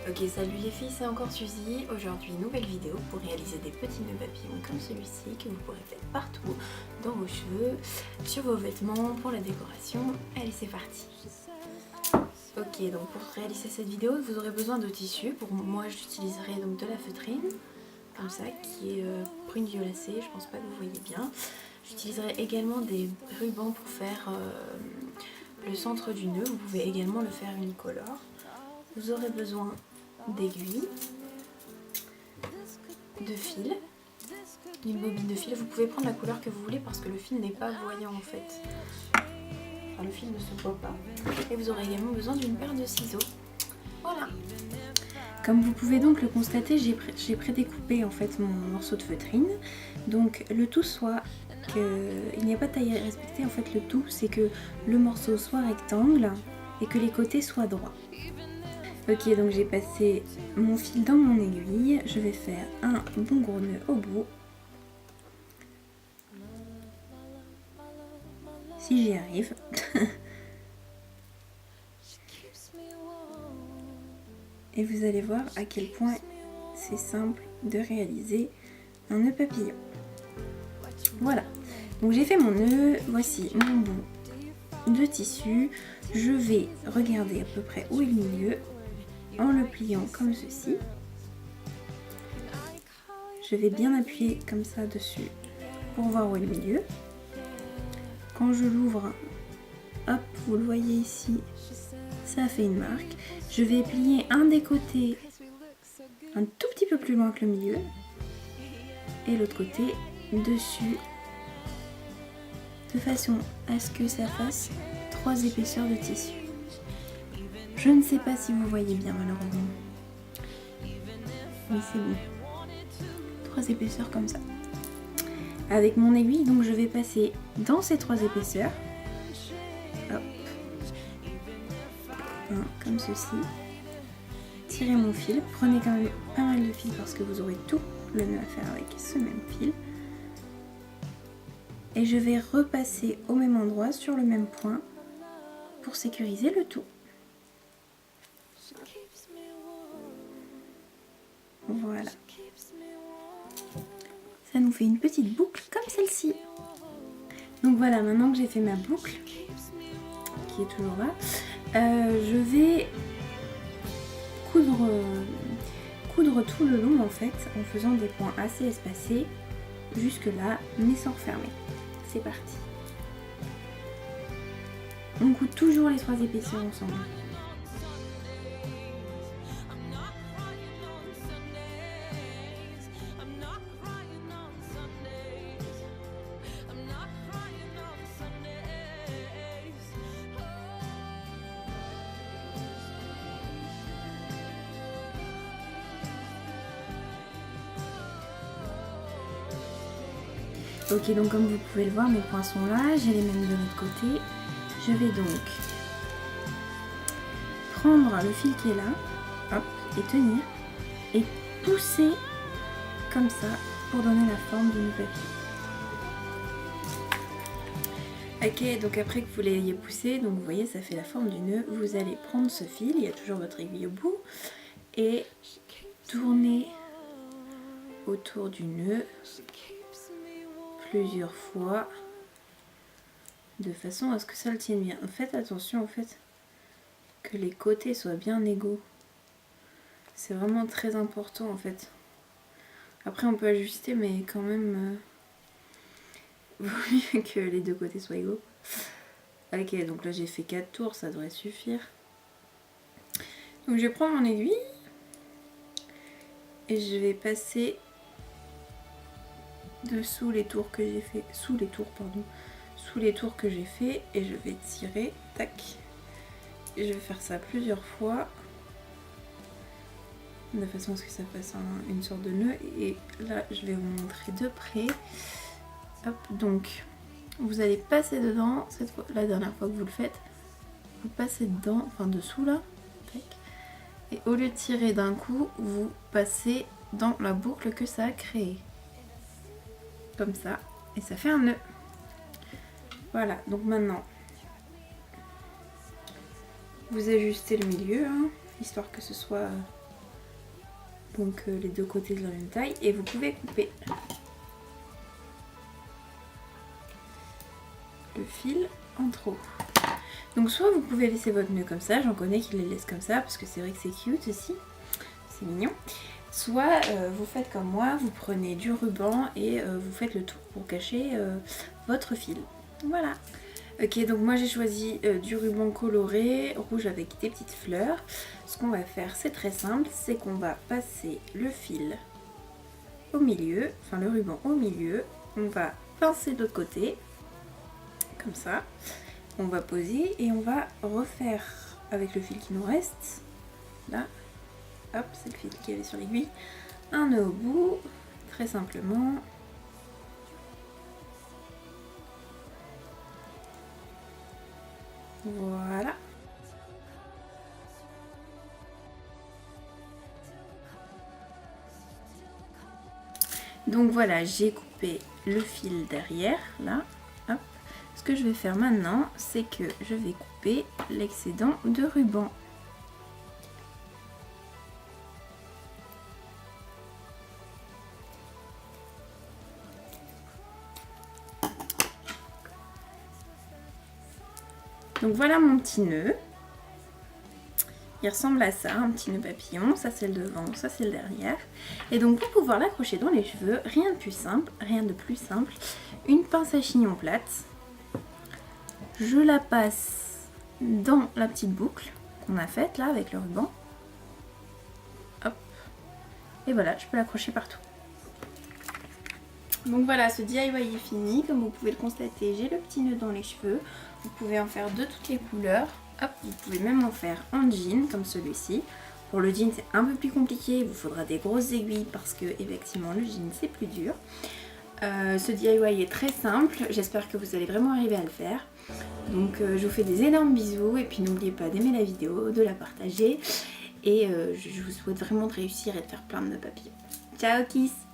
Ok, salut les filles, c'est encore Suzy. Aujourd'hui, nouvelle vidéo pour réaliser des petits nœuds papillons comme celui-ci que vous pourrez faire partout, dans vos cheveux, sur vos vêtements, pour la décoration. Allez, c'est parti. Ok, donc pour réaliser cette vidéo, vous aurez besoin de tissu. Pour moi, j'utiliserai donc de la feutrine, comme ça, qui est brune violacée. Je pense pas que vous voyez bien. J'utiliserai également des rubans pour faire le centre du nœud. Vous pouvez également le faire unicolore. Vous aurez besoin d'aiguilles, de fil, d'une bobine de fil. Vous pouvez prendre la couleur que vous voulez parce que le fil n'est pas voyant en fait. Enfin, le fil ne se voit pas. Et vous aurez également besoin d'une paire de ciseaux. Voilà. Comme vous pouvez donc le constater, j'ai prédécoupé en fait mon morceau de feutrine. Donc le tout soit il n'y a pas de taille à respecter. En fait, le tout c'est que le morceau soit rectangle et que les côtés soient droits. Ok, donc j'ai passé mon fil dans mon aiguille, je vais faire un bon gros nœud au bout. Si j'y arrive. Et vous allez voir à quel point c'est simple de réaliser un nœud papillon. Voilà, donc j'ai fait mon nœud, voici mon bout de tissu. Je vais regarder à peu près où est le milieu. En le pliant comme ceci, je vais bien appuyer comme ça dessus pour voir où est le milieu. Quand je l'ouvre, hop, vous le voyez ici, ça fait une marque. Je vais plier un des côtés un tout petit peu plus loin que le milieu et l'autre côté dessus, de façon à ce que ça fasse 3 épaisseurs de tissu. Je ne sais pas si vous voyez bien malheureusement, mais c'est bon. 3 épaisseurs comme ça. Avec mon aiguille, donc je vais passer dans ces 3 épaisseurs. Hop. Comme ceci. Tirez mon fil. Prenez quand même pas mal de fil parce que vous aurez tout le nœud à faire avec ce même fil. Et je vais repasser au même endroit, sur le même point, pour sécuriser le tout. Voilà. Ça nous fait une petite boucle comme celle-ci. Donc voilà, maintenant que j'ai fait ma boucle, qui est toujours là, je vais coudre tout le long en fait, en faisant des points assez espacés, jusque là, mais sans refermer. C'est parti. On coud toujours les 3 épaisseurs ensemble. Ok, donc comme vous pouvez le voir, mes points sont là, j'ai les mêmes de l'autre côté. Je vais donc prendre le fil qui est là, hop, et tenir, et pousser comme ça pour donner la forme du nœud papillon. Ok, donc après que vous l'ayez poussé, donc vous voyez ça fait la forme du nœud, vous allez prendre ce fil, il y a toujours votre aiguille au bout, et tourner autour du nœud plusieurs fois de façon à ce que ça le tienne bien. Faites attention en fait que les côtés soient bien égaux. C'est vraiment très important en fait. Après on peut ajuster mais quand même vaut mieux que les deux côtés soient égaux. Ok, donc là j'ai fait 4 tours, ça devrait suffire. Donc je vais prendre mon aiguille et je vais passer dessous les tours que j'ai fait, sous les tours que j'ai fait, et je vais tirer, tac, et je vais faire ça plusieurs fois de façon à ce que ça fasse une sorte de nœud. Et là je vais vous montrer de près. Hop, donc vous allez passer dedans cette fois, la dernière fois que vous le faites, vous passez dedans, enfin dessous là, tac, et au lieu de tirer d'un coup, vous passez dans la boucle que ça a créée. Comme ça, et ça fait un nœud. Voilà, donc maintenant vous ajustez le milieu, hein, histoire que ce soit donc les deux côtés de la même taille, et vous pouvez couper le fil en trop. Donc soit vous pouvez laisser votre nœud comme ça, j'en connais qui les laissent comme ça parce que c'est vrai que c'est cute aussi, c'est mignon. Soit vous faites comme moi, vous prenez du ruban et vous faites le tour pour cacher votre fil. Voilà. Ok, donc moi j'ai choisi du ruban coloré, rouge avec des petites fleurs. Ce qu'on va faire, c'est très simple, c'est qu'on va passer le fil au milieu, enfin le ruban au milieu. On va pincer de l'autre côté, comme ça. On va poser et on va refaire avec le fil qui nous reste. Là, hop, c'est le fil qui est sur l'aiguille. Un nœud au bout, très simplement. Voilà. Donc voilà, j'ai coupé le fil derrière, là. Hop. Ce que je vais faire maintenant, c'est que je vais couper l'excédent de ruban. Donc voilà mon petit nœud. Il ressemble à ça, un petit nœud papillon. Ça c'est le devant, ça c'est le derrière. Et donc pour pouvoir l'accrocher dans les cheveux, rien de plus simple, une pince à chignon plate. Je la passe dans la petite boucle qu'on a faite là avec le ruban. Hop. Et voilà, je peux l'accrocher partout. Donc voilà, ce DIY est fini. Comme vous pouvez le constater, j'ai le petit nœud dans les cheveux. Vous pouvez en faire de toutes les couleurs. Hop, vous pouvez même en faire en jean comme celui-ci. Pour le jean c'est un peu plus compliqué, il vous faudra des grosses aiguilles parce que effectivement le jean c'est plus dur. Ce DIY est très simple, j'espère que vous allez vraiment arriver à le faire. Donc je vous fais des énormes bisous et puis n'oubliez pas d'aimer la vidéo, de la partager et je vous souhaite vraiment de réussir et de faire plein de nœuds papillons. Ciao kiss!